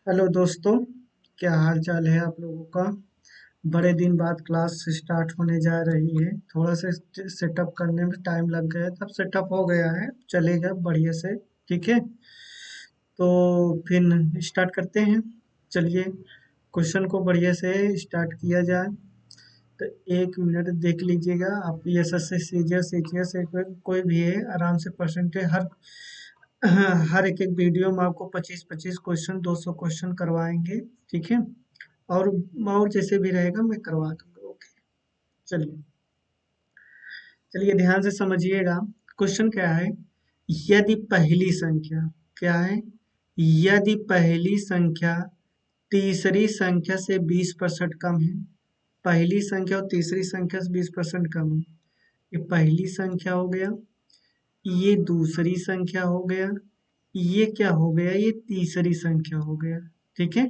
Hello दोस्तों। क्या हाल चाल है आप लोगों का। बड़े दिन बाद क्लास स्टार्ट होने जा रही है। थोड़ा सा सेटअप करने में टाइम लग गया, तब सेटअप हो गया है, चलेगा बढ़िया से। ठीक है, तो फिर स्टार्ट करते हैं। चलिए, क्वेश्चन को बढ़िया से स्टार्ट किया जाए। तो 1 मिनट देख लीजिएगा आप। S S C C G S C G S कोई भी है, आराम से परसेंटेज हर एक एक वीडियो में आपको 25-25 क्वेश्चन, 200 क्वेश्चन करवाएंगे। ठीक है, और और जैसे भी रहेगा मैं करवा दूंगा। ओके, चलिए चलिए ध्यान से समझिएगा। क्वेश्चन क्या है। यदि पहली संख्या, क्या है, यदि पहली संख्या तीसरी संख्या से 20% कम है। पहली संख्या और तीसरी संख्या से 20% कम है। ये पहली संख्या हो गया, ये दूसरी संख्या हो गया, ये क्या हो गया, ये तीसरी संख्या हो गया। ठीक है,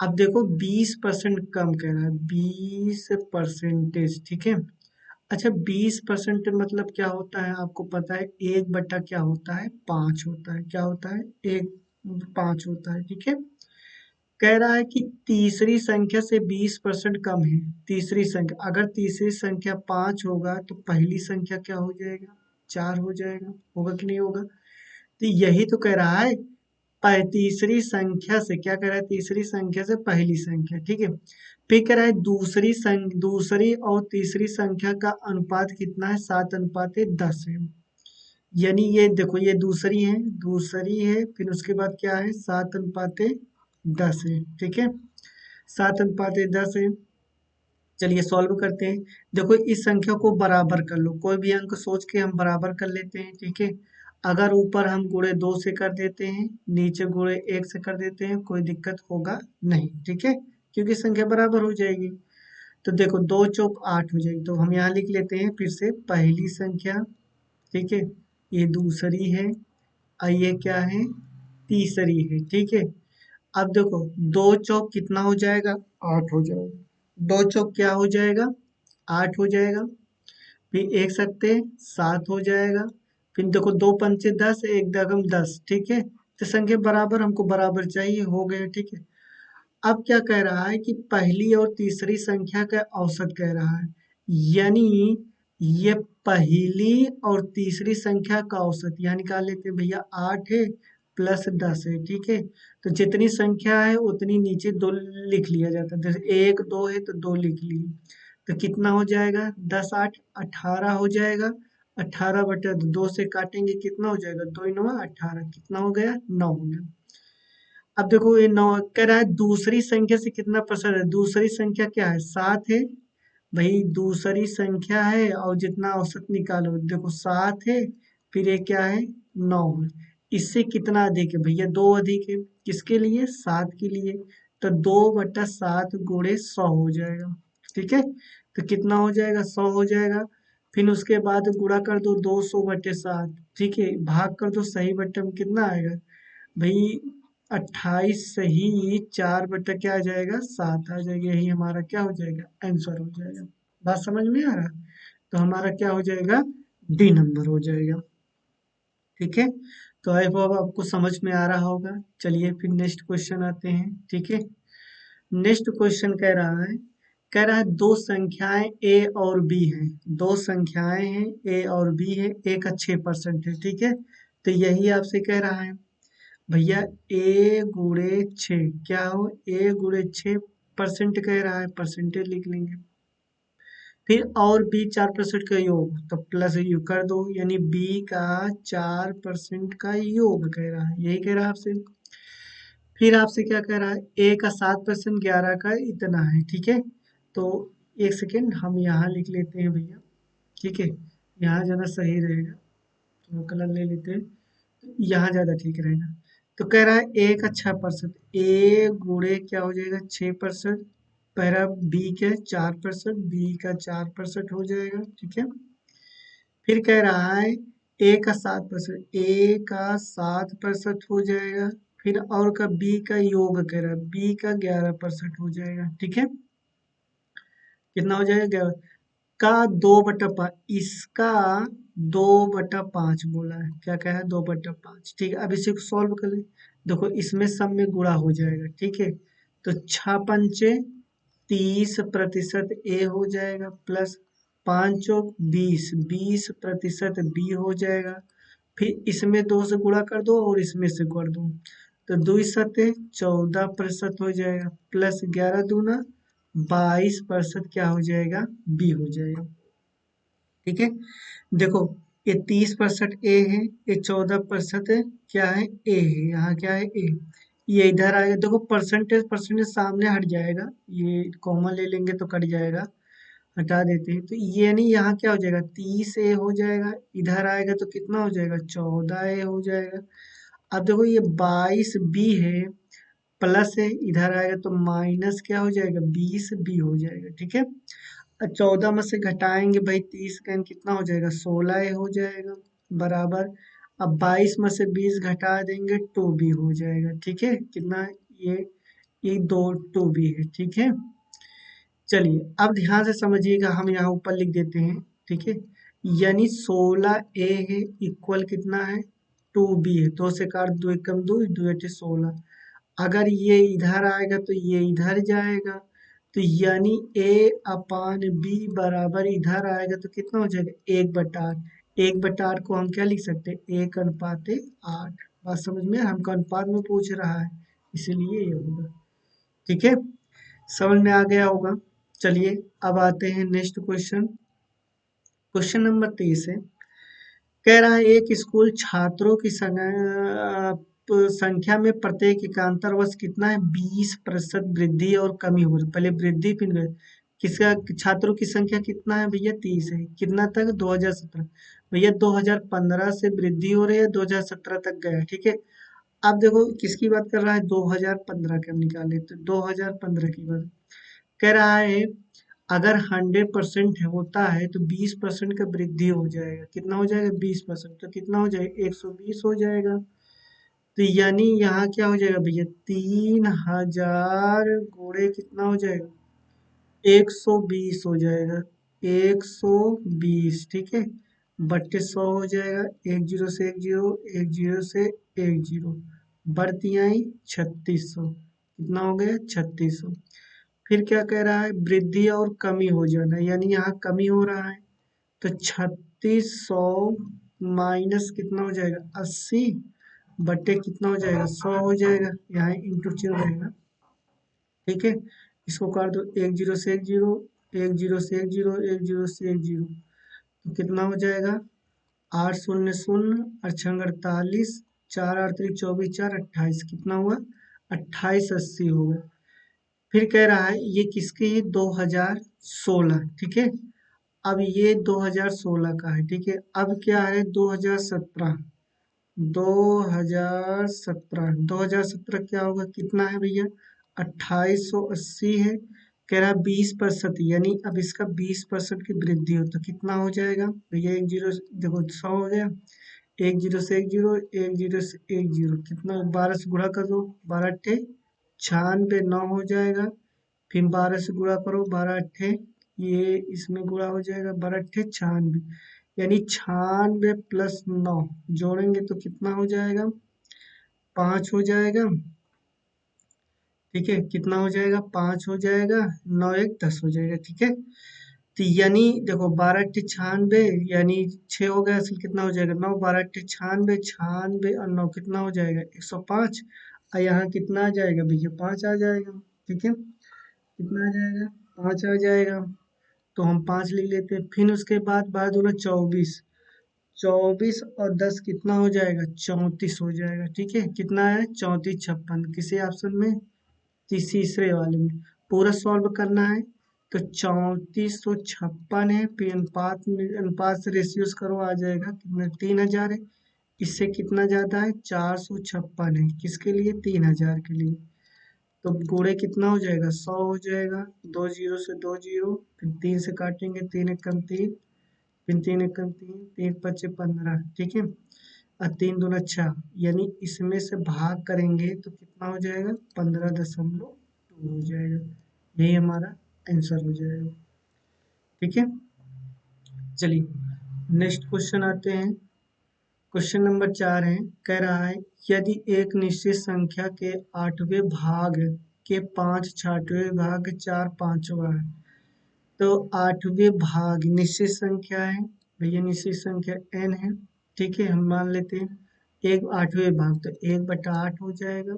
अब देखो 20% कम कह रहा है, 20%। ठीक है, अच्छा 20% मतलब क्या होता है आपको पता है। 1/, क्या होता है, 5 होता है। क्या होता है, 1/5 होता है। ठीक है, कह रहा है कि तीसरी संख्या से 20% कम है। तीसरी संख्या, अगर तीसरी संख्या 5 होगा तो पहली संख्या क्या हो जाएगा, 4 हो जाएगा। होगा कि नहीं होगा। तो यही तो कह रहा है, तीसरी संख्या से क्या कह रहा है, तीसरी संख्या से पहली संख्या। ठीक है, फिर कह रहा है दूसरी और तीसरी संख्या का अनुपात कितना है, 7:10 है। यानी ये देखो, ये दूसरी है, फिर उसके बाद क्या है, 7:10 है। ठीक है, 7:10 है। चलिए सॉल्व करते हैं। देखो इस संख्या को बराबर कर लो, कोई भी अंक सोच के हम बराबर कर लेते हैं। ठीक है, अगर ऊपर हम गुणे 2 से कर देते हैं, नीचे गुणे 1 से कर देते हैं, कोई दिक्कत होगा नहीं। ठीक है, क्योंकि संख्या बराबर हो जाएगी। तो देखो 2 चौक 8 हो जाएगी, तो हम यहाँ लिख लेते हैं फिर से पहली संख्या। ठीक है, ये दूसरी है और ये क्या है, तीसरी है। ठीक है, अब देखो 2 चौक कितना हो जाएगा, 8 हो जाएगा। 2 चौक क्या हो जाएगा, 8 हो जाएगा। फिर एक सकते 7 हो जाएगा। फिर देखो 2 पंचे 10, एक दगम 10। ठीक है, तो संख्या बराबर, हमको बराबर चाहिए, हो गया। ठीक है, अब क्या कह रहा है कि पहली और तीसरी संख्या का औसत कह रहा है। यानी ये पहली और तीसरी संख्या का औसत यहाँ निकाल लेते हैं भैया। 8 है प्लस 10 है। ठीक है, तो जितनी संख्या है उतनी नीचे दो लिख लिया जाता है। जैसे 1 2 है तो 2 लिख लिए, तो कितना हो जाएगा, 10 8 18 हो जाएगा। 18/2 से काटेंगे, कितना हो जाएगा, 2 9 18, कितना हो गया, 9 हो गया। अब देखो ये 9 कह रहा है दूसरी संख्या से कितना परसेंट है। दूसरी संख्या क्या है, 7 है। भाई दूसरी संख्या है और जितना औसत निकालो, देखो 7 है, फिर ये क्या है, 9 है। इससे कितना अधिक है भैया, 2 अधिक है। किसके लिए, 7 के लिए। तो 2/7 गुणे 100 हो जाएगा। ठीक है, तो कितना हो जाएगा, 100 हो जाएगा। फिर उसके बाद गुणा कर दो 200/7। ठीक है, भाग कर दो, सही बट्टे में कितना आएगा भाई, 28 सही 4/, क्या आ जाएगा, 7 आ जाएगा। यही हमारा क्या हो जाएगा, आंसर हो जाएगा। बात समझ में आ रहा, तो हमारा क्या हो जाएगा, डी नंबर हो जाएगा। ठीक है, तो आई होप आपको समझ में आ रहा होगा। चलिए फिर नेक्स्ट क्वेश्चन आते हैं। ठीक है, नेक्स्ट क्वेश्चन कह रहा है दो संख्याएं ए और बी हैं। दो संख्याएं हैं ए और बी है, ए का 6% है। ठीक है, तो यही आपसे कह रहा है भैया, A×6 क्या हो, A×6% कह रहा है, परसेंटेज लिख लेंगे। फिर और बी 4% का योग, तो प्लस यू कर दो, यानी बी का 4% का योग कह रहा है, यही कह रहा है आपसे। फिर आपसे क्या कह रहा है, ए का 7%, 11 का इतना है। ठीक है, तो एक सेकेंड हम यहाँ लिख लेते हैं भैया। ठीक है, यहाँ ज़्यादा सही रहेगा, तो कलर ले लेते हैं, तो यहाँ ज़्यादा ठीक रहेगा। तो कह रहा है ए का 6%, ए गुणे क्या हो जाएगा, 6%। पहला बी का 4%, बी का 4% हो जाएगा। ठीक है, फिर कह रहा है ए का 7%, ए का 7% हो जाएगा। फिर और का बी का योग कह रहा है, बी का 11% हो जाएगा। ठीक है, कितना हो जाएगा, 11 का 2/5, इसका 2/5 बोला है। क्या कहा है, 2/5। ठीक है, अब इसे सॉल्व कर ले। देखो इसमें सब में गुणा हो जाएगा, ठीक है। तो 6 पंचे 30% ए हो जाएगा, प्लस 5 चौक 20, 20% बी हो जाएगा। फिर इसमें 2 से गुणा कर दो और इसमें से कर दो, तो 2 सत्ते 14% हो जाएगा, प्लस 11 दूना 22% क्या हो जाएगा, बी हो जाएगा, ठीक है। देखो ये 30% ए है, ये 14% क्या है, ए है, यहाँ क्या है, ए। ये इधर आएगा, देखो परसेंटेज परसेंटेज सामने हट जाएगा, ये कॉमन ले लेंगे तो कट जाएगा, हटा देते हैं। तो ये नहीं, यहाँ क्या हो जाएगा, 30 ए हो जाएगा, इधर आएगा तो कितना हो जाएगा, 14 ए हो जाएगा। अब देखो ये 22 बी है, प्लस है, इधर आएगा तो माइनस क्या हो जाएगा, 20 बी हो जाएगा, ठीक है। 14 में से घटाएंगे भाई, 30 का कितना हो जाएगा, 16 हो जाएगा, बराबर। अब 22 में से 20 घटा देंगे, 2 बी हो जाएगा, ठीक है। कितना है? ये 2 बी है, ठीक है। चलिए अब ध्यान से समझिएगा, हम यहाँ ऊपर लिख देते हैं, ठीक है। यानी 16 ए है इक्वल कितना है, 2 बी है, 2 से काट, 2 एकम 2, 2 8 16। अगर ये इधर आएगा तो ये इधर जाएगा, तो यानी A/B बराबर इधर आएगा तो कितना हो जाएगा, 1/8। 1/8 को हम क्या लिख सकते हैं, 1:8। बात समझ में, हमको अनुपात में पूछ रहा है, इसीलिए ये होगा, ठीक है। समझ में आ गया होगा। चलिए अब आते हैं नेक्स्ट क्वेश्चन। क्वेश्चन नंबर 23 है, कह रहा है एक स्कूल छात्रों की संख्या में प्रत्येक एकांतर कितना है, 20% वृद्धि और कमी हो रही, पहले वृद्धि फिर किसका, छात्रों की संख्या कितना है भैया, 30 है, कितना तक, 2017। भैया 2015 से वृद्धि हो रही है, 2017 तक गया, ठीक है। अब देखो किसकी बात कर रहा है, 2015 के हम निकाले तो 2015 की बात कह रहा है। अगर 100% होता है तो 20% का वृद्धि हो जाएगा, कितना हो जाएगा, 20%, तो कितना हो जाएगा, 120 हो जाएगा। तो यानी यहाँ क्या हो जाएगा भैया, 3000 गुणे कितना हो जाएगा, 120 हो जाएगा, 120, ठीक है। बट्टे 100 हो जाएगा, एक जीरो से एक जीरो, एक जीरो से एक जीरो, बढ़ती आई 3600, कितना हो गया, 3600। फिर क्या कह रहा है, वृद्धि और कमी हो जाना, यानी यहाँ कमी हो रहा है, तो 3600 माइनस कितना हो जाएगा, 80, बटे कितना हो जाएगा, 100 हो जाएगा, यहाँ इंटू चिन्ह रहेगा, ठीक है। इसको काट दो, एक जीरो से एक जीरो, एक जीरो से एक जीरो, एक जीरो से एक जीरो, तो कितना हो जाएगा, 8 शून्य शून्य, और 48, 4 8 3 24, 4 28, कितना हुआ, 2880 होगा। फिर कह रहा है ये किसके, ये 2016, ठीक है। अब ये 2016 का है, ठीक है। अब क्या है, 2017, 2017 क्या होगा, कितना है भैया, 2880 है। कह रहा है 20%, यानी अब इसका 20% की वृद्धि हो तो कितना हो जाएगा भैया, एक जीरो, देखो 100 हो गया, एक जीरो से एक जीरो, एक जीरो से एक जीरो, कितना, 12 से गुणा कर दो, 12 96, 9 हो जाएगा। फिर 12 से गुणा करो, 12 ये इसमें गुणा हो जाएगा, 12 96, यानी 96 प्लस 9 जोड़ेंगे तो कितना हो जाएगा, 5 हो जाएगा, ठीक है। कितना हो जाएगा, 5 हो जाएगा, 9 1 10 हो जाएगा, ठीक है। तो यानी देखो 12 96, यानी 6 हो गया, असल कितना हो जाएगा, 9, 12 96, 96 और 9 कितना हो जाएगा, 105। और यहाँ कितना आ जाएगा भैया, 5 आ जाएगा, ठीक है। कितना आ जाएगा, 5 आ जाएगा, तो हम 5 लिख लेते हैं। फिर उसके बाद 12 दूना 24, 24 और 10 कितना हो जाएगा, 34 हो जाएगा, ठीक है। कितना है, 34 56, किसी ऑप्शन में, तीसरे वाले में। पूरा सॉल्व करना है, तो 3456 है, फिर अनुपात में, अनुपात से रेशियोज करो, आ जाएगा कितना, 3000 है। इससे कितना ज्यादा है, 456 है, किसके लिए, 3000 के लिए। तो गुणे कितना हो जाएगा, 100 हो जाएगा, 2 जीरो से 2 जीरो, फिर 3 से काटेंगे, 3 एकम 3, फिर 3 एकम 3, 3 5 15, ठीक है। और 3 दूना 6, यानी इसमें से भाग करेंगे तो कितना हो जाएगा, 15.2 हो जाएगा, यही हमारा आंसर हो जाएगा, ठीक है। चलिए नेक्स्ट क्वेश्चन आते हैं। क्वेश्चन नंबर 4 है, कह रहा है यदि एक निश्चित संख्या के आठवें भाग के 5 छठवें भाग 4 पांचवा है, तो आठवें भाग निश्चित संख्या है, भैया निश्चित संख्या n है, ठीक है, हम मान लेते हैं एक आठवें भाग, तो 1/8 हो जाएगा।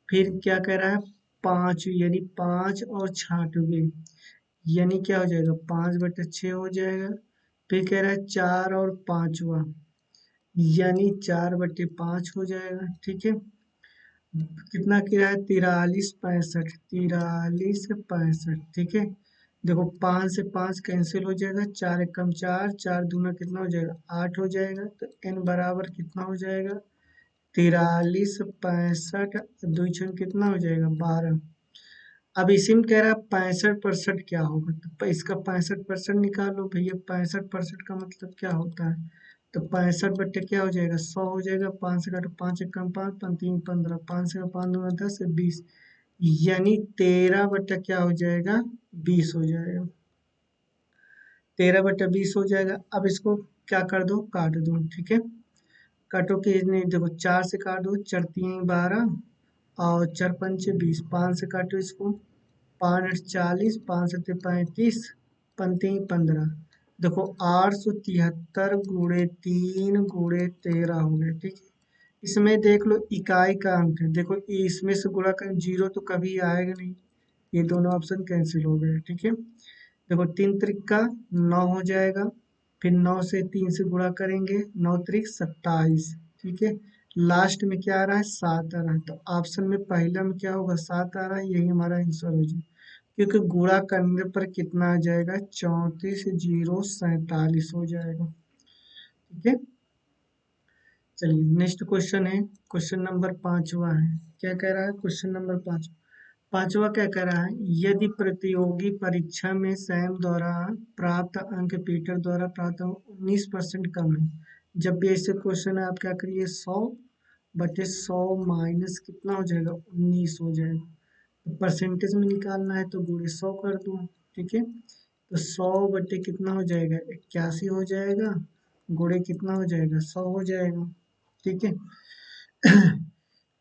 फिर क्या कह रहा है, पाँच, यानी 5 और छठवें, यानी क्या हो जाएगा, 5/6 हो जाएगा। फिर कह रहा है 4 और पांचवा, यानी 4/5 हो जाएगा, ठीक है। कितना किराया, 43 65, 43 65, ठीक है। देखो 5 से 5 कैंसिल हो जाएगा, 4 एकम 4, 4 दूना कितना हो जाएगा, 8 हो जाएगा। तो n बराबर कितना हो जाएगा, 43 65, दो छन कितना हो जाएगा, 12। अब इसी में कह रहा है 65% क्या होगा, तो इसका 65% निकालो भैया। 65% का मतलब क्या होता है, तो 65 बट्टे क्या हो जाएगा, 100 हो जाएगा। 5 से काटो, 5 एकम 5, 5 3 15, 5 से 5 दूना 10 से 20, यानी 13 बट्टा क्या हो जाएगा, 20 हो जाएगा। 13/20 हो जाएगा। अब इसको क्या कर दो, काट दो, ठीक है। काटो कि नहीं, देखो 4 से काट दो, 4 3 12 और 4 पंचे 20, 5 से काटो इसको, 5 8 40, 5 7 35, 15 देखो 873 गुणे 3 गुणे 13 हो गए, ठीक है। इसमें देख लो इकाई का अंक है, देखो इसमें से गुणा कर, जीरो तो कभी आएगा नहीं, ये दोनों ऑप्शन कैंसिल हो गए, ठीक है। देखो 3 त्रिक का 9 हो जाएगा, फिर 9 से 3 से गुणा करेंगे, 9 त्रिक 27, ठीक है। लास्ट में क्या आ रहा है, 7 आ रहा है, तो ऑप्शन में पहला में क्या होगा, 7 आ रहा है, यही हमारा आंसर हो जाएगा। क्योंकि गुणा करने पर कितना आ जाएगा, 34 0 47 हो जाएगा, ठीक है। चलिए नेक्स्ट क्वेश्चन है, क्वेश्चन नंबर 5वां है। क्या कह रहा है, क्वेश्चन नंबर 5वां क्या कह रहा है, यदि प्रतियोगी परीक्षा में सैम द्वारा प्राप्त अंक पीटर द्वारा प्राप्त अंक 19% कम है, जब भी ऐसे क्वेश्चन है आप क्या करिए, 100/100 माइनस कितना हो जाएगा, 19 हो जाएगा। तो परसेंटेज में निकालना है तो गुणे 100 कर दो, ठीक है। तो 100 बटे कितना हो जाएगा, 81 हो जाएगा, गुणे कितना हो जाएगा, 100 हो जाएगा, ठीक है।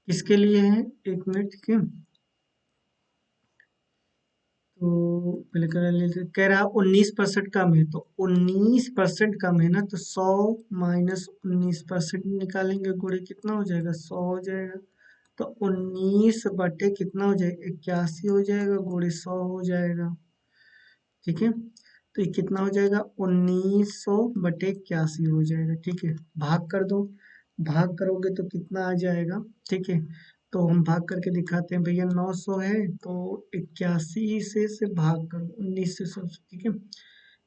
किसके लिए है, एक मिनट, ठीक है। तो पहले कर लेते, कह रहा है 19% कम है, तो 19% कम है ना, तो 100 - 19% निकालेंगे, गुणे कितना हो जाएगा, 100 हो जाएगा। तो 19 बटे कितना हो जाएगा, 81 हो जाएगा, गुणे 100 हो जाएगा, ठीक है। तो ये कितना हो जाएगा, 1900/81 हो जाएगा, ठीक है। भाग कर दो, भाग करोगे तो कितना आ जाएगा, ठीक है। तो हम भाग करके दिखाते हैं भैया, 900 है तो 81 से भाग करो 19 से 100 से, ठीक है।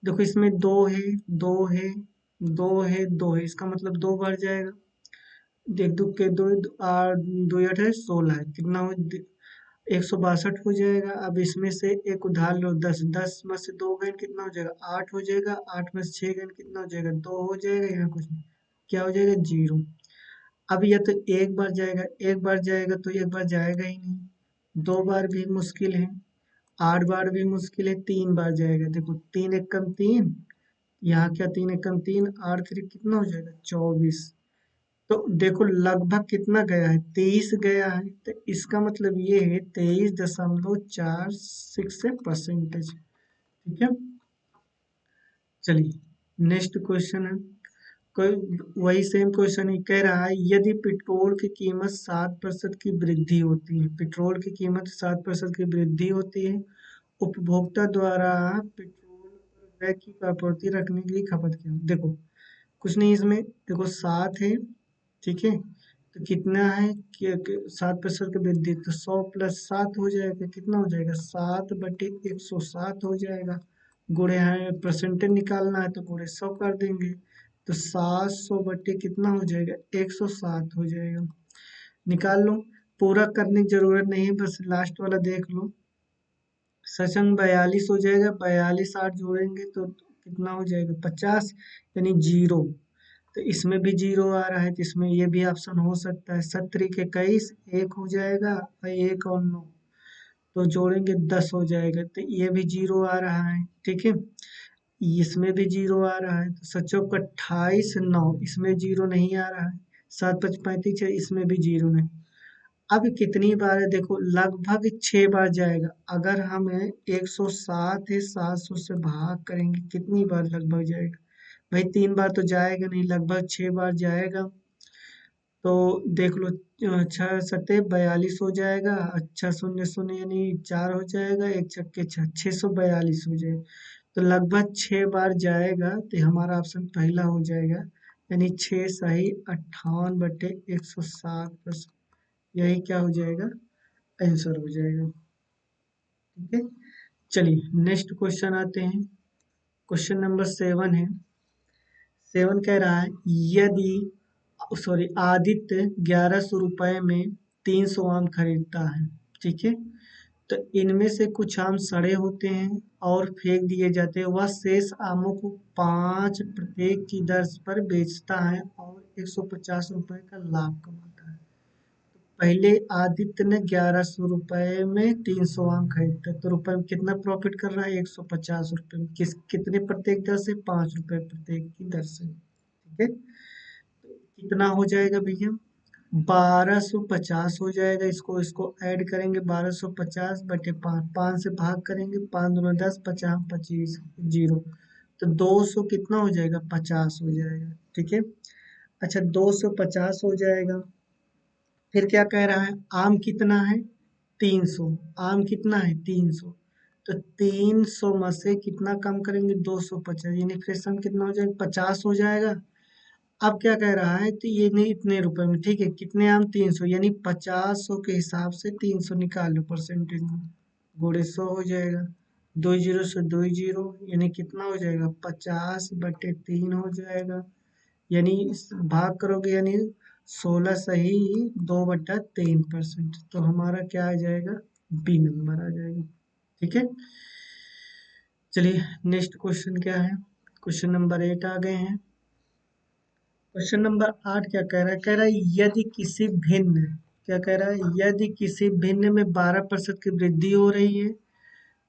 देखो इसमें दो है, दो है, दो है, दो है, इसका मतलब दो बार जाएगा। एक दो के दो, दो 8 है 16 है, कितना हो, 162 हो जाएगा। अब इसमें से एक उधार लो, 10, 10 में से दो गए कितना हो जाएगा, 8 हो जाएगा। 8 में से 6 गए कितना हो जाएगा, 2 हो जाएगा, यहाँ कुछ नहीं, क्या हो जाएगा, 0। अब यह तो एक बार जाएगा, एक बार जाएगा तो एक बार जाएगा ही नहीं, 2 बार भी मुश्किल है, 8 बार भी मुश्किल है, 3 बार जाएगा। देखो 3 एकम 3, यहाँ क्या, 3 एकम 3, 8 3 कितना हो जाएगा, 24। तो देखो लगभग कितना गया है, 23 गया है, तो इसका मतलब ये है 23.46 से परसेंटेज, ठीक है। चलिए नेक्स्ट क्वेश्चन है, कोई वही सेम क्वेश्चन ही कह रहा है, यदि पेट्रोल की कीमत 7% की वृद्धि होती है, पेट्रोल की कीमत 7% की वृद्धि होती है, उपभोक्ता द्वारा पेट्रोल पर व्यय की आपूर्ति रखने के लिए खपत की, देखो कुछ नहीं इसमें, देखो 7 है, ठीक है। तो कितना है कि 7% की वृद्धि, तो 100 + 7 हो जाएगा, कितना हो जाएगा, 7/107 हो जाएगा। गुणे है, परसेंटेज निकालना है तो गुणे 100 कर देंगे, तो 700 बटे कितना हो जाएगा, 107 हो जाएगा। निकाल लो, पूरा करने की जरूरत नहीं है, बस लास्ट वाला देख लो। सत्संग 42 हो जाएगा, 42 8 जोड़ेंगे तो कितना हो जाएगा, 50, यानी 0। तो इसमें भी 0 आ रहा है, तो इसमें ये भी ऑप्शन हो सकता है। 7 3 21, 1 हो जाएगा, और 1 और 9, तो जोड़ेंगे 10 हो जाएगा, तो ये भी 0 आ रहा है, ठीक है। इसमें भी जीरो आ रहा है, तो 7 चौक 28 9, इसमें जीरो नहीं आ रहा है। 7 5 35 है, इसमें भी जीरो नहीं। अब कितनी बार है देखो, लगभग 6 बार जाएगा। अगर हमें 107 है, 700 से भाग करेंगे, कितनी बार लगभग जाएगा? भाई 3 बार तो जाएगा नहीं, लगभग 6 बार जाएगा। तो देख लो, 6 सत्ते 42 हो जाएगा। अच्छा, शून्य शून्य यानी 4 हो जाएगा, एक छक्के 642 हो जाएगा। तो लगभग 6 बार जाएगा, तो हमारा ऑप्शन पहला हो जाएगा। यानी 6 सही 58/107%। यही क्या हो जाएगा? आंसर हो जाएगा। ठीक है, चलिए नेक्स्ट क्वेश्चन आते हैं। क्वेश्चन नंबर 7 है। 7 कह रहा है, यदि सॉरी आदित्य 1100 रुपये में 300 आम खरीदता है, ठीक है, तो इनमें से कुछ आम सड़े होते हैं और फेंक दिए जाते हैं। वह शेष आमों को 5 प्रत्येक की दर पर बेचता है और 150 रुपये का लाभ कमाता है। पहले आदित्य ने 1100 रुपये में 300 आम खरीदते हैं, तो रुपये में कितना प्रॉफिट कर रहा है? 150 रुपये में। कितने प्रत्येक दर से? 5 रुपये प्रत्येक की दर से। ठीक है, तो कितना हो जाएगा भैया? 1250 हो जाएगा। इसको इसको ऐड करेंगे, 1250/5, 5 से भाग करेंगे, 5 दूनी 10, 50 25 जीरो, तो 200 कितना हो जाएगा? 50 हो जाएगा। ठीक है, अच्छा 250 हो जाएगा। फिर क्या कह रहा है? आम कितना है? 300। आम कितना है? 300। तो 300 में से कितना कम करेंगे? 250, यानी फ्रैक्शन कितना हो जाएगा? 50 हो जाएगा। अब क्या कह रहा है? तो ये नहीं, इतने रुपए में। ठीक है, कितने आम? 300, यानी 50 के हिसाब से 300 निकाल लो परसेंटेज में, गुणे 100 हो जाएगा। दो जीरो से दो जीरो, यानी कितना हो जाएगा? 50/3 हो जाएगा। यानी भाग करोगे, यानी 16 सही 2/3%। तो हमारा क्या आ जाएगा? बी नंबर आ जाएगा। ठीक है, चलिए नेक्स्ट क्वेश्चन क्या है? क्वेश्चन नंबर 8 आ गए हैं। क्वेश्चन नंबर 8 क्या कह रहा है? कह रहा है, यदि किसी भिन्न, क्या कह रहा है? यदि किसी भिन्न में 12% की वृद्धि हो रही है,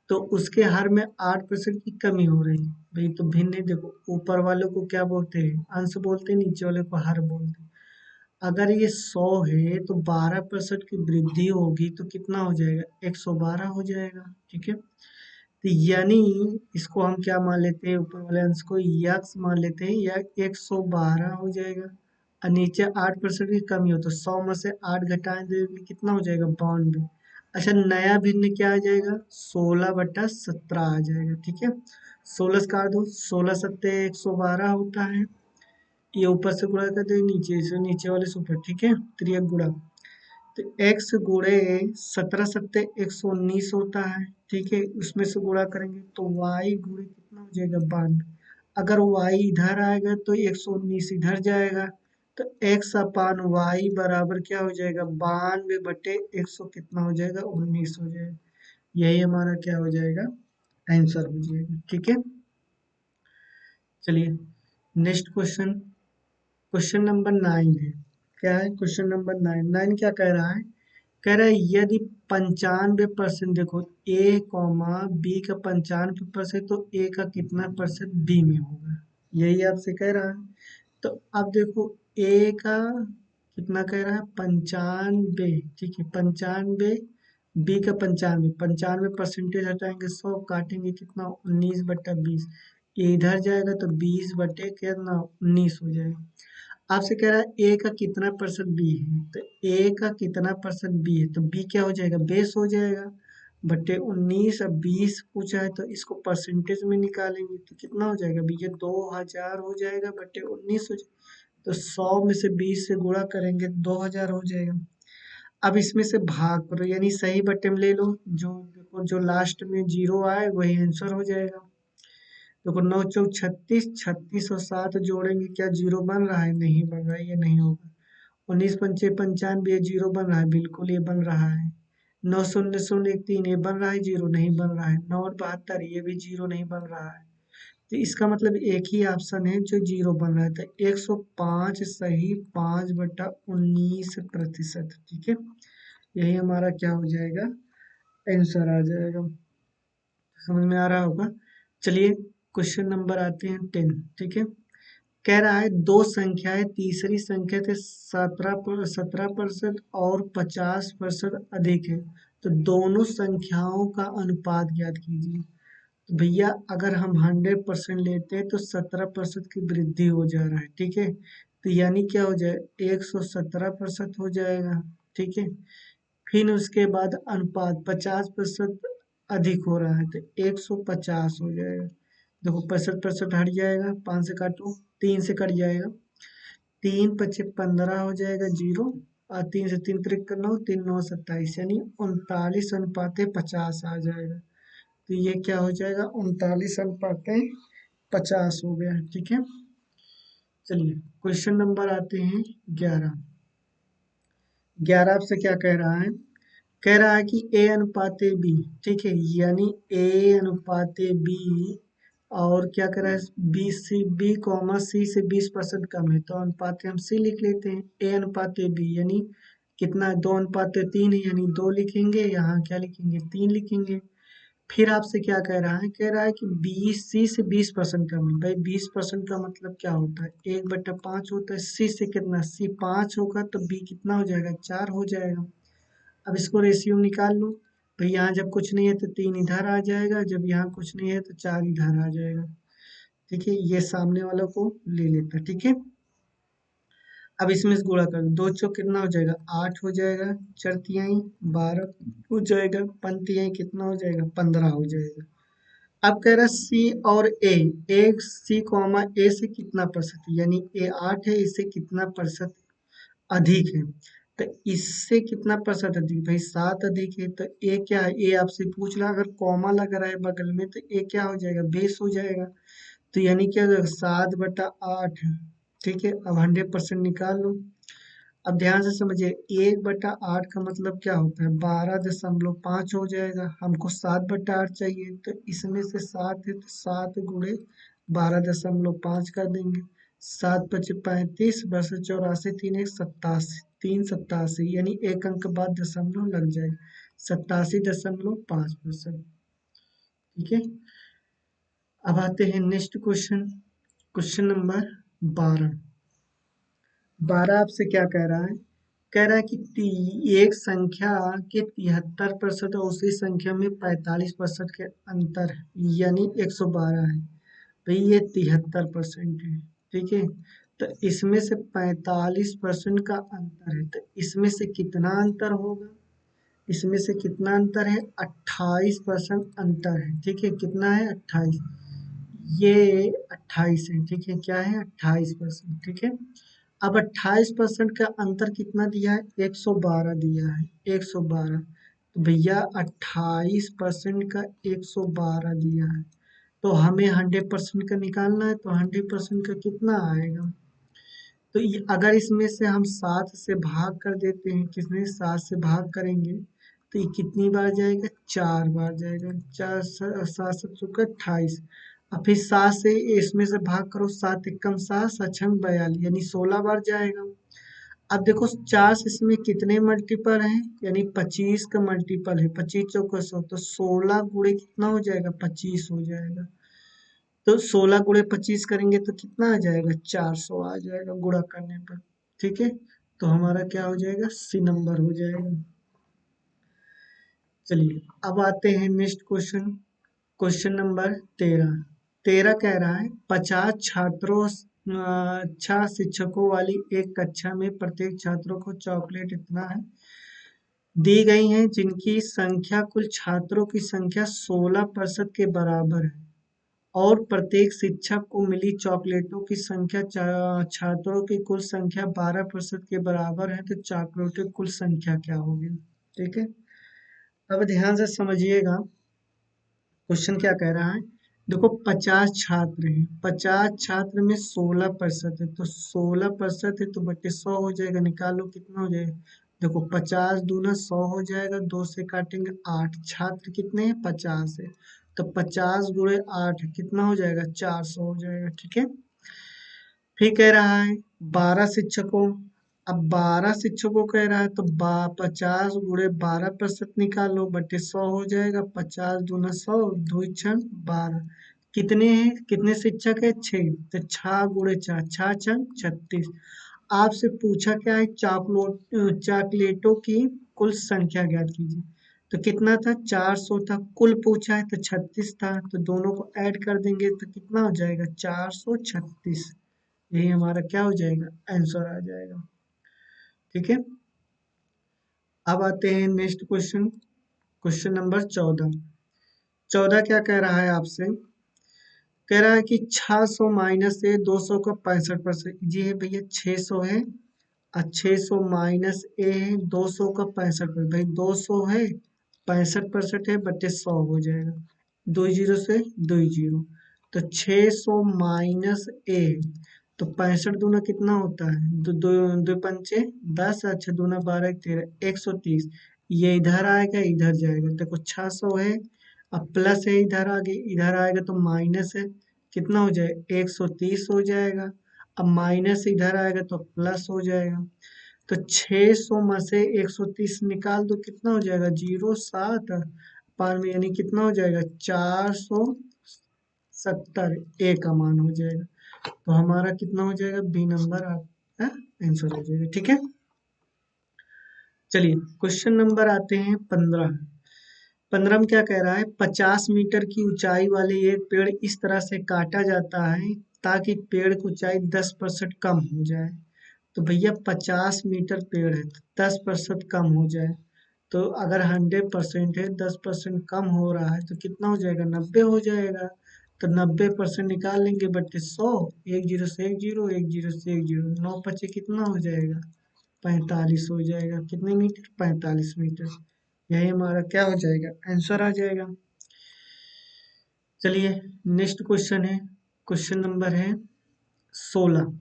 तो उसके हर में 8% की कमी हो रही है। भाई तो भिन्न है, देखो ऊपर वालों को क्या बोलते हैं? अंश बोलते हैं, नीचे वाले को हर बोलते हैं। अगर ये 100 है, तो 12% की वृद्धि होगी, तो कितना हो जाएगा? 112 हो जाएगा। ठीक है, तो यानी इसको हम क्या मान लेते हैं? ऊपर वाले अंश को यक्स मान लेते हैं, या 112 हो जाएगा। और नीचे 8% की कमी हो, तो 100 में से 8 घटाएं देंगे, कितना हो जाएगा? 92। अच्छा, नया भिन्न क्या आ जाएगा? 16/17 आ जाएगा। ठीक है, 16 से काट दो, 16 सत्ते 112 होता है। ये ऊपर से गुणा कर दे, नीचे से, नीचे वाले से ऊपर। ठीक है, त्रियक गुणा, तो x गुणे 17 सत्ते 119 होता है। ठीक है, उसमें से गुणा करेंगे तो y गुणे कितना हो जाएगा? 92। अगर y इधर आएगा तो 119 इधर जाएगा, तो x अपान y बराबर क्या हो जाएगा? 92/100 कितना हो जाएगा? 19 हो जाएगा। यही हमारा क्या हो जाएगा? आंसर हो जाएगा। ठीक है, चलिए नेक्स्ट क्वेश्चन। क्वेश्चन नंबर 9 है। क्या है? Question number 9। 9 क्या कह रहा है? कह रहा है, यदि 95%, देखो ए कॉमा बी का 95%, तो ए का कितना परसेंट बी में होगा? यही आपसे कह रहा है। तो अब देखो, ए का कितना कह रहा है? 95। ठीक है, 95, बी का 95। 95 परसेंटेज हटाएंगे, 100 काटेंगे, कितना? 19/20। ये इधर जाएगा तो 20 कितना? 19 हो जाएगा। आपसे कह रहा है ए का कितना परसेंट बी है, तो ए का कितना परसेंट बी है, तो बी क्या हो जाएगा? बेस हो जाएगा, बटे 19। अब 20 पूछा है, तो इसको परसेंटेज में निकालेंगे, तो कितना हो जाएगा भैया? 2000 हो जाएगा, बटे 19 हो जाएगा। तो 100 में से 20 से गुणा करेंगे, 2000 हो जाएगा। अब इसमें से भाग करो, यानी सही बटे में ले लो, जो देखो जो लास्ट में जीरो आए वही आंसर हो जाएगा। देखो 9 चौक 36, 36 और 7 जोड़ेंगे, क्या जीरो बन रहा है? नहीं बन रहा है, ये नहीं होगा। 19 पंचे 95, ये जीरो बन रहा है? बिल्कुल ये बन रहा है। 9 0 0 1 3, ये बन रहा है? जीरो नहीं बन रहा है। 9 और 72, ये भी जीरो नहीं बन रहा है। तो इसका मतलब एक ही ऑप्शन है जो जीरो बन रहा है, तो 105 सही 5/19%। ठीक है, यही हमारा क्या हो जाएगा? आंसर आ जाएगा। समझ में आ रहा होगा। चलिए क्वेश्चन नंबर आते हैं 10। ठीक है, कह रहा है दो संख्याएं तीसरी संख्या से 17% और 50% अधिक है, तो दोनों संख्याओं का अनुपात ज्ञात कीजिए। तो भैया अगर हम 100% लेते हैं तो 17% की वृद्धि हो जा रहा है। ठीक है, तो यानी क्या हो जाए, 117% हो जाएगा। ठीक है, फिर उसके बाद अनुपात 50% अधिक हो रहा है तो 150 हो जाएगा। देखो 65% हट जाएगा, 5 से काटो, 3 से कट जाएगा, 3 × 5 = 15 हो जाएगा, जीरो। और 3 से 3 त्रिक करना हो, 3×9 = 27, यानी 39 अनुपाते 50 आ जाएगा। तो ये क्या हो जाएगा, 39 अनुपाते 50 हो गया। ठीक है, चलिए क्वेश्चन नंबर आते हैं 11। 11 आपसे क्या कह रहा है, कह रहा है कि ए अनुपाते बी। ठीक है, यानी ए अनुपाते बी, और क्या कह रहा है, बी कॉमा सी से 20% कम है, तो अनुपाते हम सी लिख लेते हैं। ए अनुपाते बी यानी कितना है, 2:3 है, यानी 2 लिखेंगे, यहाँ क्या लिखेंगे, 3 लिखेंगे। फिर आपसे क्या कह रहा है, कह रहा है कि बी सी से 20% कम है। भाई 20% का मतलब क्या होता है, 1/5 होता है। सी से कितना, सी 5 होगा तो बी कितना हो जाएगा, 4 हो जाएगा। अब इसको रेशियो निकाल लो। भाई यहाँ जब कुछ नहीं है तो 3 इधर आ जाएगा, जब यहाँ कुछ नहीं है तो 4 इधर आ जाएगा। ठीक है, ये सामने वाला को ले लेता। ठीक है, अब इसमें से गुणा कर दो, 2 चौक कितना हो जाएगा, 8 हो जाएगा, 4 तिहाई 12 हो जाएगा, 5 तिहाई कितना हो जाएगा, 15 हो जाएगा। अब कह रहा है सी और ए, एक सी कॉमा ए से कितना प्रतिशत, यानी ए 8 है, इससे कितना प्रतिशत अधिक है। तो इससे कितना प्रतिशत अधिक, भाई 7 अधिक है, तो ए क्या है, ए आपसे पूछ रहा है, अगर कॉमा लग रहा है बगल में तो ए क्या हो जाएगा, बेस हो जाएगा। तो यानी क्या हो जाएगा, 7/8। ठीक है, अब 100% निकाल लो। अब ध्यान से समझिए, 1/8 का मतलब क्या होता है, 12.5 हो जाएगा। हमको 7/8 चाहिए, तो इसमें से 7 है तो 7 × 12.5 कर देंगे। 7×5 = 35, बस 84, 3×1 = 87, 387, यानी एक अंक बाद दशमलव लग जाएगा, 87.5%। ठीक है, अब आते हैं नेक्स्ट क्वेश्चन, क्वेश्चन नंबर 12। 12 आपसे क्या कह रहा है, कह रहा है कि एक संख्या के 73% और उसी संख्या में 45% के अंतर यानी 112 है। भाई ये 73% है। ठीक है, तो इसमें से 45% का अंतर है, तो इसमें से कितना अंतर होगा, इसमें से कितना अंतर है, 28% अंतर है। ठीक है, कितना है, 28, ये 28 है। ठीक है, क्या है, 28%। ठीक है, अब 28% का अंतर कितना दिया है, 112 दिया है, 112। तो भैया 28% का 112 दिया है, तो हमें 100% का निकालना है, तो 100% का कितना आएगा। तो ये अगर इसमें से हम 7 से भाग कर देते हैं, किसने 7 से भाग करेंगे तो ये कितनी बार जाएगा, 4 बार जाएगा। 4 7 7 28, और फिर 7 से इसमें से भाग करो, 7 × 1 = 7, 7×6 = 42, यानी 16 बार जाएगा। अब देखो 4 से इसमें कितने मल्टीपल हैं, यानी 25 का मल्टीपल है, 25×4 = 100, तो 16 गुणे कितना हो जाएगा, 25 हो जाएगा। तो 16 × 25 करेंगे तो कितना आ जाएगा, 400 आ जाएगा गुणा करने पर। ठीक है, तो हमारा क्या हो जाएगा, सी नंबर हो जाएगा। चलिए अब आते हैं नेक्स्ट क्वेश्चन, क्वेश्चन नंबर 13। 13 कह रहा है 50 छात्रों अच्छा शिक्षकों वाली एक कक्षा में प्रत्येक छात्रों को चॉकलेट इतना है दी गई हैं, जिनकी संख्या कुल छात्रों की संख्या 16% के बराबर है, और प्रत्येक शिक्षक को मिली चॉकलेटों की संख्या छात्रों की कुल संख्या 12% के बराबर है, तो चॉकलेटों की कुल संख्या क्या होगी। ठीक है, अब ध्यान से समझिएगा, क्वेश्चन क्या कह रहा है, देखो 50 छात्र हैं, 50 छात्र में 16% है, तो 16% है तो बटे 100 हो जाएगा, निकालो कितना हो जाएगा। देखो 50 दूना 100 हो जाएगा, 2 से काटेंगे 8, छात्र कितने हैं, 50 है, तो 50 × 8 कितना हो जाएगा, 400 हो जाएगा। ठीक है, फिर कह रहा है 12 शिक्षकों, अब 12 शिक्षकों कह रहा है तो 50 × 12% निकालो, बटे 100 हो जाएगा, 50 दूना 100, 2 × 12, कितने हैं, कितने शिक्षक है, 6, तो 6 गुणे 4, 6 छंग 36। आपसे पूछा क्या है, चॉकलेटों की कुल संख्या ज्ञात कीजिए। तो कितना था, 400 था, कुल पूछा है तो 36 था, तो दोनों को ऐड कर देंगे तो कितना हो जाएगा, 436। यही हमारा क्या हो जाएगा, आंसर आ जाएगा। ठीक है, अब आते हैं नेक्स्ट क्वेश्चन, क्वेश्चन नंबर 14। 14 क्या कह रहा है आपसे, कह रहा है कि 600 माइनस से 200 का 65%, जी है भैया, 600 है और 600 माइनस ए है 200 का 65%, भाई 200 है 65% है बटे 100 हो जाएगा, दो जीरो से दो जीरो, तो 600 माइनस ए, तो 65 दूना कितना होता है, दो दो, दो पंचे 10, अच्छा दूना 12 13, 130। ये इधर आएगा इधर जाएगा, देखो 600 है, अब प्लस है इधर आगे, इधर आएगा तो माइनस है, कितना हो जाएगा, 130 हो जाएगा। अब माइनस इधर आएगा तो प्लस हो जाएगा, तो 600 में से 130 निकाल दो, कितना हो जाएगा, 07 पार में, यानी कितना हो जाएगा, 470, ए का मान हो जाएगा। तो हमारा कितना हो जाएगा, बी नंबर आपका आंसर हो जाएगा। ठीक है, चलिए क्वेश्चन नंबर आते हैं 15। 15 में क्या कह रहा है, 50 मीटर की ऊंचाई वाले एक पेड़ इस तरह से काटा जाता है ताकि पेड़ की ऊंचाई 10% कम हो जाए। तो भैया 50 मीटर पेड़ है तो 10% कम हो जाए, तो अगर 100% है 10% कम हो रहा है तो कितना हो जाएगा, 90 हो जाएगा। तो 90% निकाल लेंगे बटे 100, एक जीरो से एक जीरो, एक जीरो से एक जीरो, 9 पचे कितना हो जाएगा, 45 हो जाएगा, कितने मीटर, 45 मीटर। यही हमारा क्या हो जाएगा, आंसर आ जाएगा। चलिए नेक्स्ट क्वेश्चन है, क्वेश्चन नंबर है 16।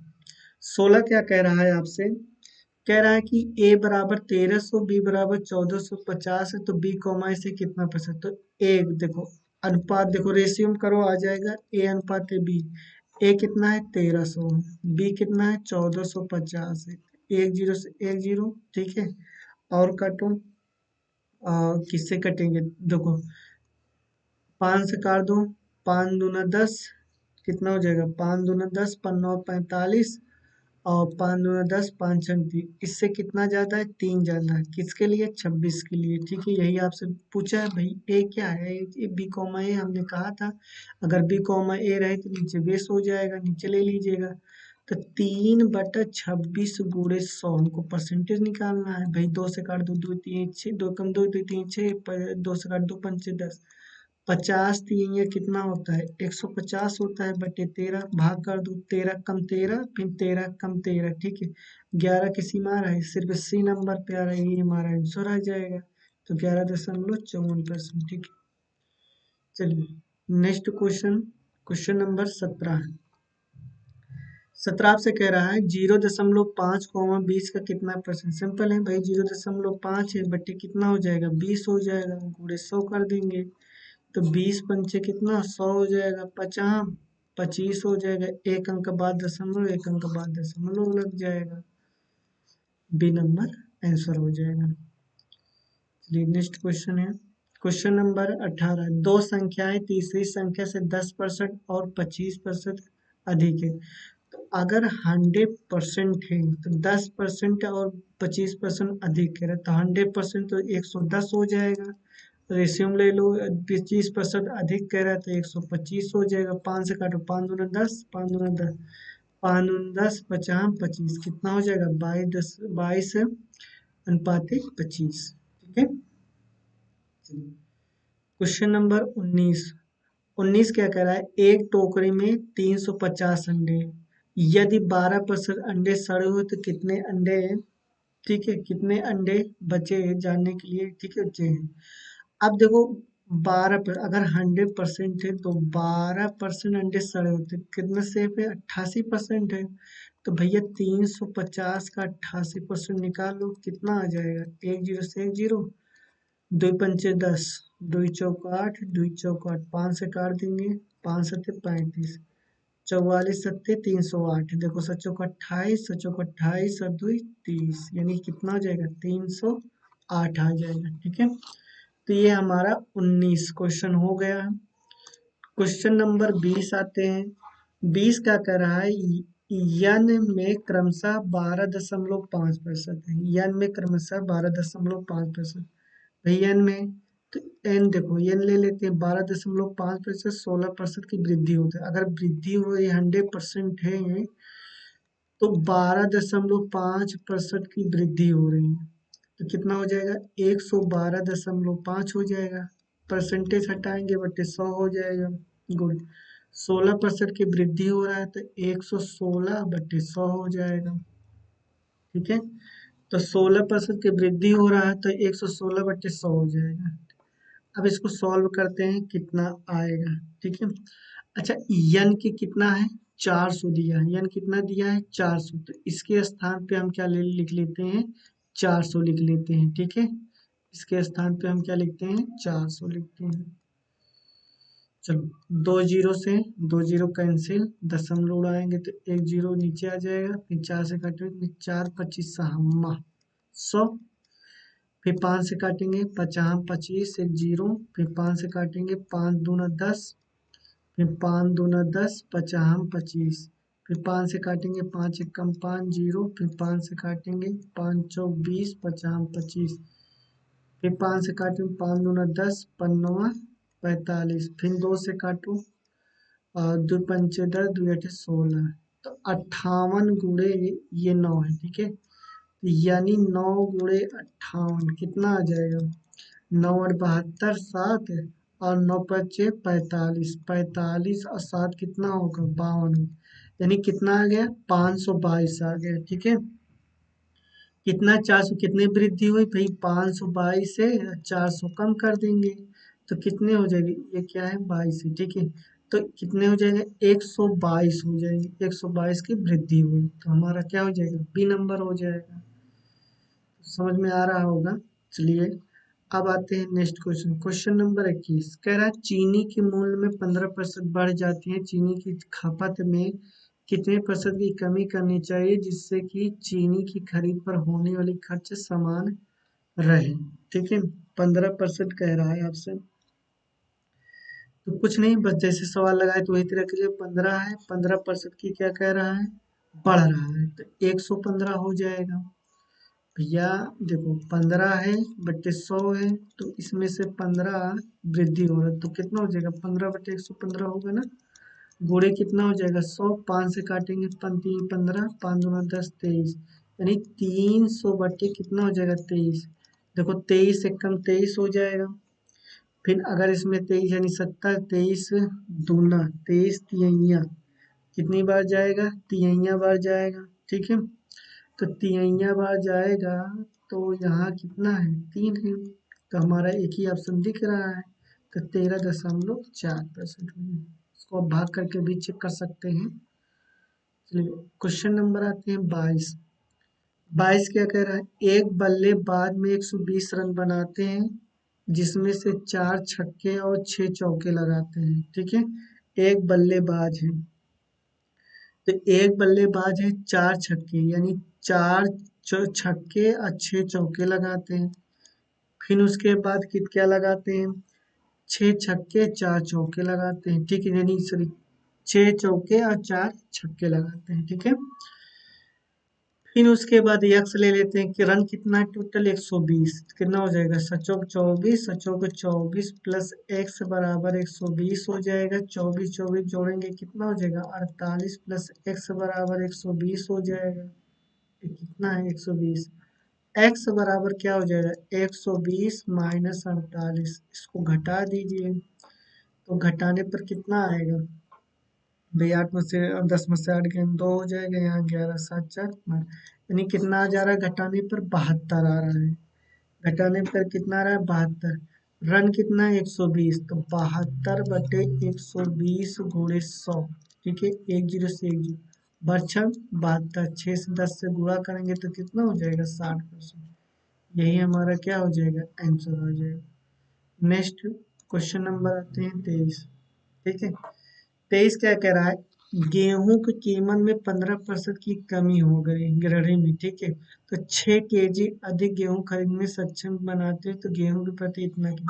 16 क्या कह रहा है आपसे, कह रहा है कि ए बराबर 1300, बी बराबर 1450 है, तो बी कॉमा से कितना परसेंट, तो ए देखो, अनुपात देखो, रेशियो में करो आ जाएगा, ए अनुपात बी। ए कितना है 1300, बी कितना है 1450 है, एक जीरो से एक जीरो, ठीक है। और काटो, किससे कटेंगे, देखो 5 से काट दो, 5 दूना 10, कितना हो जाएगा, 5 दूना 10, 5 45, और 5 दूना 10, 5 छंग 30, इससे कितना ज्यादा है, 3 ज्यादा है, किसके लिए, 26 के लिए। ठीक है, यही आपसे पूछा है भाई, ए क्या है, ए बी कॉमा ए, हमने कहा था अगर बी कॉमा ए रहे तो नीचे बेस हो जाएगा, नीचे ले लीजिएगा। तो 3/26 गुणे 100, हमको परसेंटेज निकालना है भाई, 2 से काट दो, 2 3 6, 2 कम 2 2 3 6, 2 से काट दो, 5 10, 50 तीन ये कितना होता है, 150 होता है बटे 13, भाग कर दो, 13 कम 13, फिर 13 कम 13, ठीक है। 11 किसी में आ रहा है, सिर्फ सी नंबर पे आ रहा है, ये हमारा आंसर आ जाएगा। तो 11.54%, ठीक है। चलिए नेक्स्ट क्वेश्चन, क्वेश्चन नंबर 17 है। 17 आपसे कह रहा है 0.5 कॉमा 20 का कितना परसेंट, सिंपल है भाई, 0.5 है बटे कितना हो जाएगा, 20 हो जाएगा, गुणे 100 कर देंगे, तो 20 पंचे कितना, 100 हो जाएगा, 50 25 हो जाएगा, एक अंक बाद दशमलव, एक अंक बाद दशमलव लग जाएगा, बी नंबर आंसर हो जाएगा। चलिए नेक्स्ट क्वेश्चन है, क्वेश्चन नंबर 18। दो संख्याएं तीसरी संख्या से 10% और 25% अधिक है, तो अगर 100% है तो 10% और 25% अधिक है, तो 100% तो 110 हो जाएगा, रेशियो ले लो, 25% अधिक कह रहा है तो 125 हो जाएगा, 5 से काटो, 5 दूना 10, 5 दूना 10, 5 दूना 10, 50 25, कितना हो जाएगा, 22 अनुपात 25। ठीक है, क्वेश्चन नंबर 19। 19 क्या कह रहा है, एक टोकरी में 350 अंडे, यदि 12% अंडे सड़े हुए तो कितने अंडे, ठीक है, कितने अंडे बचे हैं जानने के लिए, ठीक है, बचे हैं। अब देखो 12 अगर 100% है तो 12% अंडे सड़े होते, कितने सेफ है, 88% है। तो भैया 350 का 88% निकाल लो, कितना आ जाएगा, एक जीरो से एक जीरो, दो पंचे 10, दो चौक 8, दो चौक 8, 5 से काट देंगे, 5 सत्ते 35, 44 सत्ते 308, देखो सचो का 28, सचो का 28 और 2 30, यानी कितना आ जाएगा, 308 आ जाएगा। ठीक है, तो ये हमारा 19 क्वेश्चन हो गया है। क्वेश्चन नंबर 20 आते हैं। 20 क्या कर रहा है, यन में क्रमशः 12.5% है। यन में क्रमशः 12.5%। भाई यन में तो एन देखो, एन ले लेते हैं 12.5%, 16% की वृद्धि होती है। अगर वृद्धि हो रही 100% है तो 12.5% की वृद्धि हो रही है तो कितना हो जाएगा, 112.5 हो जाएगा। परसेंटेज हटाएंगे बटे 100 हो जाएगा। गुड। 16% की वृद्धि हो रहा है तो 116/100 हो जाएगा। ठीक है, तो 16% की वृद्धि हो रहा है तो 116/100 हो जाएगा। अब इसको सॉल्व करते हैं, कितना आएगा। ठीक है, अच्छा यन की कितना है, 400 दिया है। यन कितना दिया है, 400। तो इसके स्थान पे हम क्या लिख लेते हैं, 400 लिख लेते हैं। ठीक है, इसके स्थान पे हम क्या लिखते हैं, 400 लिखते हैं। चलो, 2 जीरो से 2 जीरो कैंसिल, दशमलव उड़ाएंगे तो 1 जीरो नीचे आ जाएगा। फिर 4 से काटेंगे, 4 25 सहम्मा 100। फिर 5 से काटेंगे, 50 25 1 जीरो। फिर 5 से काटेंगे, 5 दूना 10। फिर 5 दूना 10, 50 25। फिर 5 से काटेंगे, 5 एकम 5 जीरो। फिर 5 से काटेंगे, 5 चौक 20, 50 25। फिर 5 से काटेंगे, 5 दूना 10, 5 नवा 45। फिर 2 से काटो, 2 पंचे 10, 2 8 16। तो 58 गुणे ये 9 है। ठीक है, यानी 9 गुणे 58 कितना आ जाएगा, 9 और 72 7, और 9 5 6 45, 45 और 7 कितना होगा, 52। यानी कितना आ गया, 522 आ गया। ठीक है, कितना, 400 कितनी वृद्धि हुई भाई, 522 से 400 कम कर देंगे तो कितने हो जाएगी, ये क्या है 22 है। ठीक है, तो कितने हो जाएंगे, 122 हो जाएंगे। 122 की वृद्धि हुई तो हमारा क्या हो जाएगा, बी नंबर हो जाएगा। समझ में आ रहा होगा। चलिए अब आते हैं नेक्स्ट क्वेश्चन। क्वेश्चन नंबर 21 कह रहा है, चीनी के मूल्य में 15% बढ़ जाती है, चीनी की खपत में कितने प्रतिशत की कमी करनी चाहिए जिससे कि चीनी की खरीद पर होने वाली खर्च समान रहे। ठीक है, 15% कह रहा है आपसे, तो कुछ नहीं, बस जैसे सवाल लगाए तो वही तरह के लिए 15 है, 15% की क्या कह रहा है, बढ़ रहा है तो 115 हो जाएगा। भैया देखो, 15 है बट्टे 100 है तो इसमें से 15 वृद्धि हो रहा है तो कितना हो जाएगा, 15/115 होगा ना। गुणे कितना हो जाएगा, 100। 5 से काटेंगे, 5 3 15, 5 दूना 10 23। यानी 300 कितना हो जाएगा, 23। देखो 23 एकम 23 हो जाएगा। फिर अगर इसमें 23 यानी 70, 23 दूना 23 तिहैया कितनी बार जाएगा, तिहैया बार जाएगा। ठीक है, तो तिहैया बार जाएगा तो यहाँ कितना है, 3 है। तो हमारा एक ही ऑप्शन दिख रहा है, तो 13.4% हुई। इसको आप भाग करके भी चेक कर सकते हैं। चलिए क्वेश्चन नंबर आते हैं 22। 22 क्या कह रहा है, एक बल्लेबाज में 120 रन बनाते हैं जिसमें से 4 छक्के और 6 चौके लगाते हैं। ठीक है, एक बल्लेबाज है तो एक बल्लेबाज है, 4 छक्के यानी 4 छक्के और 6 चौके लगाते हैं। फिर उसके बाद क्या लगाते हैं, 6 छक्के 4 चौके लगाते हैं। ठीक है, यानी सॉरी 6 चौके और 4 छक्के लगाते हैं। ठीक है, फिर उसके बाद यक्स ले लेते हैं कि रन कितना है टोटल, 120। कितना हो जाएगा, सचौक 24, सचौक 24 प्लस एक्स बराबर 120 हो जाएगा। 24 24 जोड़ेंगे कितना हो जाएगा, 48 प्लस एक्स बराबर 120 हो जाएगा। ये कितना है, 120। एक्स बराबर क्या हो जाएगा, 120 माइनस 48। इसको घटा दीजिए तो घटाने पर कितना आएगा भाई, 8 में से 10 में से 8 गए 2 हो जाएगा। यहाँ 11 7 4 यानी कितना आ जा रहा है, घटाने पर 72 आ रहा है। घटाने पर कितना आ रहा है, 72। रन कितना है, 120, तो 72/120 गुणे 100। ठीक है, 1 0 से 1 0 बर्छम 72, 6 से 10 से गुणा करेंगे तो कितना हो जाएगा, 60%। यही हमारा क्या हो जाएगा, आंसर हो जाएगा। नेक्स्ट क्वेश्चन नंबर आते हैं 23। ठीक है, 23 क्या कह रहा है, गेहूं की कीमत में 15% की कमी हो गई गिरहरी में। ठीक है, तो 6 केजी अधिक गेहूं खरीदने में सक्षम बनाते हैं तो गेहूं के प्रति इतना की।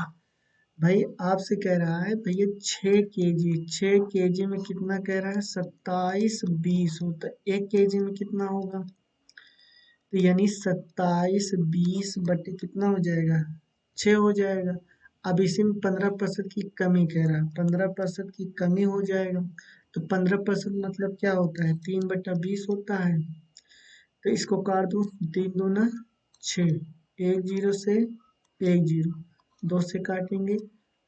भाई आपसे कह रहा है भैया 6 केजी, 6 केजी में कितना कह रहा है, 2720 होता है, 1 केजी में कितना होगा, तो यानी 2720 कितना हो जाएगा, 6 हो जाएगा। अब इसी में 15% की कमी कह रहा है, 15% की कमी हो जाएगा, तो 15% मतलब क्या होता है, 3/20 होता है। तो इसको काट दो, 3 दूना 6, 1 0 से 1 0, 2 से काटेंगे,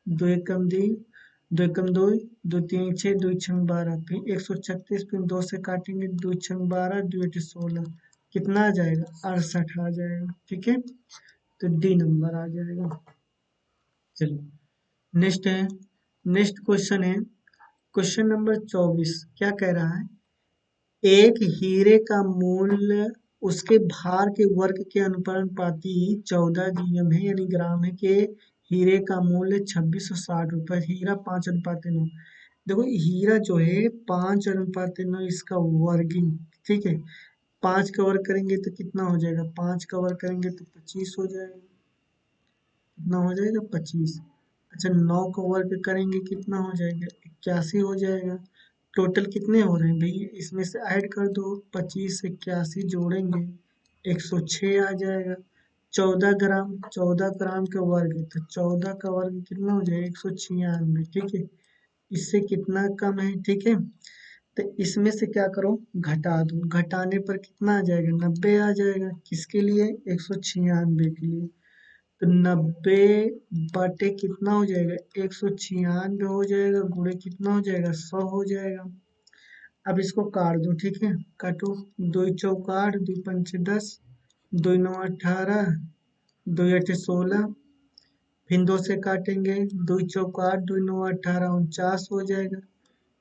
2 1 कम 2, 2 1 कम 2, 2 3 6, 2 6 12, फिर 136, फिर 2 से काटेंगे, 2 6 12, 2 8 16, कितना आ जाएगा, 68 आ जाएगा, ठीक है। तो डी नंबर आ जाएगा। चलिए नेक्स्ट है, नेक्स्ट क्वेश्चन है, क्वेश्चन नंबर 24, क्या कह रहा है, एक हीरे का मूल्य उसके भार के वर्ग के अनुपाती 14 GM है, यानी ग्राम है, कि हीरे का मूल्य 2660 रुपये, हीरा 5:9। देखो हीरा जो है 5:9 इसका वर्गिंग, ठीक है। 5 का वर्ग करेंगे तो कितना हो जाएगा, 5 का वर्ग करेंगे तो 25 हो जाएगा, कितना हो जाएगा, 25। अच्छा 9 का वर्ग करेंगे कितना हो जाएगा, 81 हो जाएगा। टोटल कितने हो रहे हैं भैया, इसमें से ऐड कर दो, 25 से 81 जोड़ेंगे, 106 आ जाएगा। 14 ग्राम, 14 ग्राम का वर्ग है, तो 14 का वर्ग कितना हो जाएगा, 196, ठीक है। इससे कितना कम है, ठीक है। तो इसमें से क्या करो, घटा दो, घटाने पर कितना आ जाएगा, 90 आ जाएगा, किसके लिए, 196 के लिए। तो 90 बटे कितना हो जाएगा, 196 हो जाएगा, गुणे कितना हो जाएगा, 100 हो जाएगा। अब इसको काट दो, ठीक है, काटो, 2 चौक 8, 2 पंचे 10, 2 9 18, 2 8 16, फिर 2 से काटेंगे, 2 चौक 8, 2 9 18, 49 हो जाएगा।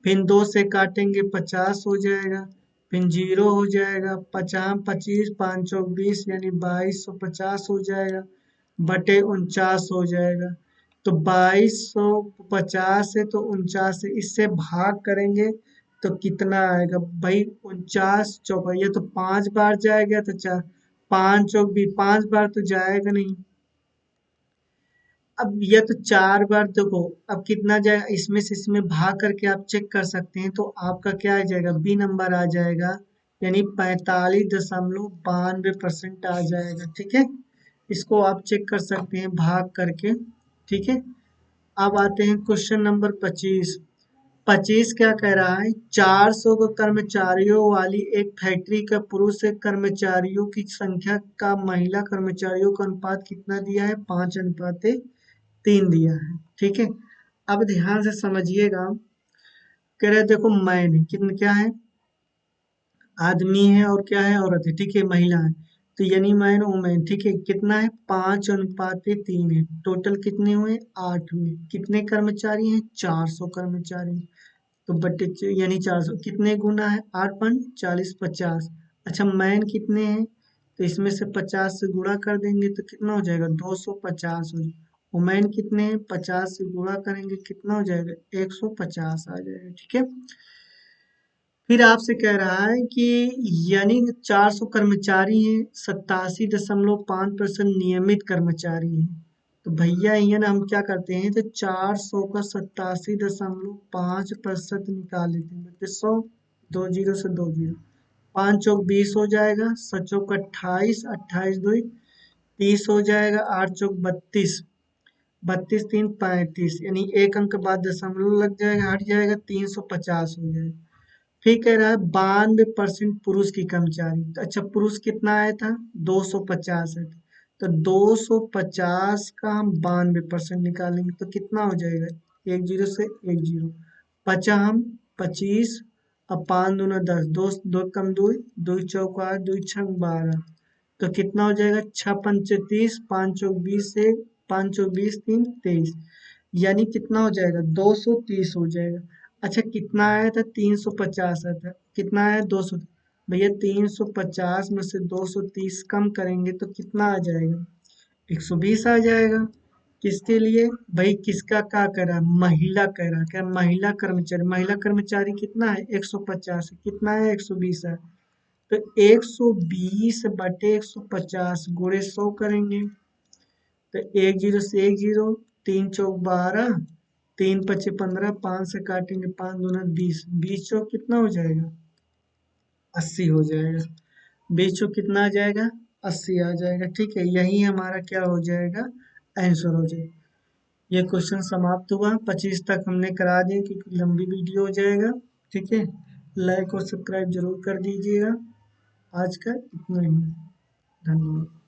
फिर 2 से काटेंगे, 50 हो जाएगा, फिर 0 हो जाएगा, 50 25, 5 चौक 20, यानी 2250 हो जाएगा, बटे 49 हो जाएगा। तो 2250 है, तो 49 से इससे भाग करेंगे तो कितना आएगा भाई, 49 चौका, ये तो 5 बार जाएगा, तो 4, 5 चौक 20, 5 बार तो जाएगा नहीं। अब ये तो 4 बार, देखो अब कितना जाएगा, इसमें से इसमें भाग करके आप चेक कर सकते हैं, तो आपका क्या आ जाएगा, बी नंबर आ जाएगा, यानी 45.92% आ जाएगा, ठीक है। इसको आप चेक कर सकते हैं भाग करके, ठीक है। अब आते हैं क्वेश्चन नंबर 25। 25 क्या कह रहा है, 400 कर्मचारियों वाली एक फैक्ट्री का पुरुष कर्मचारियों की संख्या का महिला कर्मचारियों का अनुपात कितना दिया है, 5:3 दिया है, ठीक है। अब ध्यान से समझिएगा, कह रहे देखो मैन है, कितना क्या है, आदमी है, और क्या है, औरत है, ठीक है, महिला है। तो यानी मैन वुमेन, ठीक है, कितना है, 5:3 है, टोटल कितने हुए, 8 हुए, कितने कर्मचारी हैं, 400 कर्मचारी। तो बट्टे यानी 400, कितने गुना है, 8 × 40 50। अच्छा मैन कितने हैं, तो इसमें से 50 से गुणा कर देंगे तो कितना हो जाएगा, 250 हो जाएगा। वुमेन कितने हैं, 50 से गुणा करेंगे कितना हो जाएगा, 150 आ जाएगा, ठीक है। फिर आपसे कह रहा है कि यानी 400 कर्मचारी हैं, 87.5% नियमित कर्मचारी हैं। तो भैया ये ना हम क्या करते हैं, तो 400 का 87.5% निकाल लेते हैं, बच्चे 100, 2 0 से 2 0, 5 चौक 20 हो जाएगा, 7 चौक 28, 28 2 30 हो जाएगा, 8 चौक 32, 32 3 35, यानी एक अंक बाद दशमलव लग जाएगा, हट जाएगा, 350 हो जाएगा। फिर कह रहा है 92% पुरुष की कर्मचारी, तो अच्छा पुरुष कितना आया था, 250 है, तो 250 का हम 92% निकालेंगे तो कितना हो जाएगा, 1 0 से 1 0, पचा हम 25, अब 5 दूना 10, दो दो कम दो, 2 चौका 2 6 12, तो कितना हो जाएगा, 6 पंचे 30, 5 चौक 20 से, 5 चौक 20 3 23, यानी कितना हो जाएगा, 230 हो जाएगा। अच्छा कितना आया था, 350 आया था, कितना आया, 200। भैया 350 में से 230 कम करेंगे तो कितना आ जाएगा, 120 आ जाएगा। किसके लिए, भाई किसका क्या कह रहा है, महिला कह रहा है, क्या महिला कर्मचारी, महिला कर्मचारी कितना है, 150 है, कितना है, 120 है। तो 120 बटे 150 गुणे 100 करेंगे, तो 1 0 से 1 0, तीन चौक 12, तीन पचे 15, 5 से काटेंगे 5 दूना 20, 20 चौक कितना हो जाएगा? 80 हो जाएगा। 20 चौक कितना आ जाएगा? 80 आ जाएगा। ठीक है, यही हमारा क्या हो जाएगा? आंसर हो जाएगा। ये क्वेश्चन समाप्त हुआ। 25 तक हमने करा दिए क्योंकि लंबी वीडियो हो जाएगा। ठीक है, लाइक और सब्सक्राइब जरूर कर दीजिएगा। आज का इतना ही। धन्यवाद।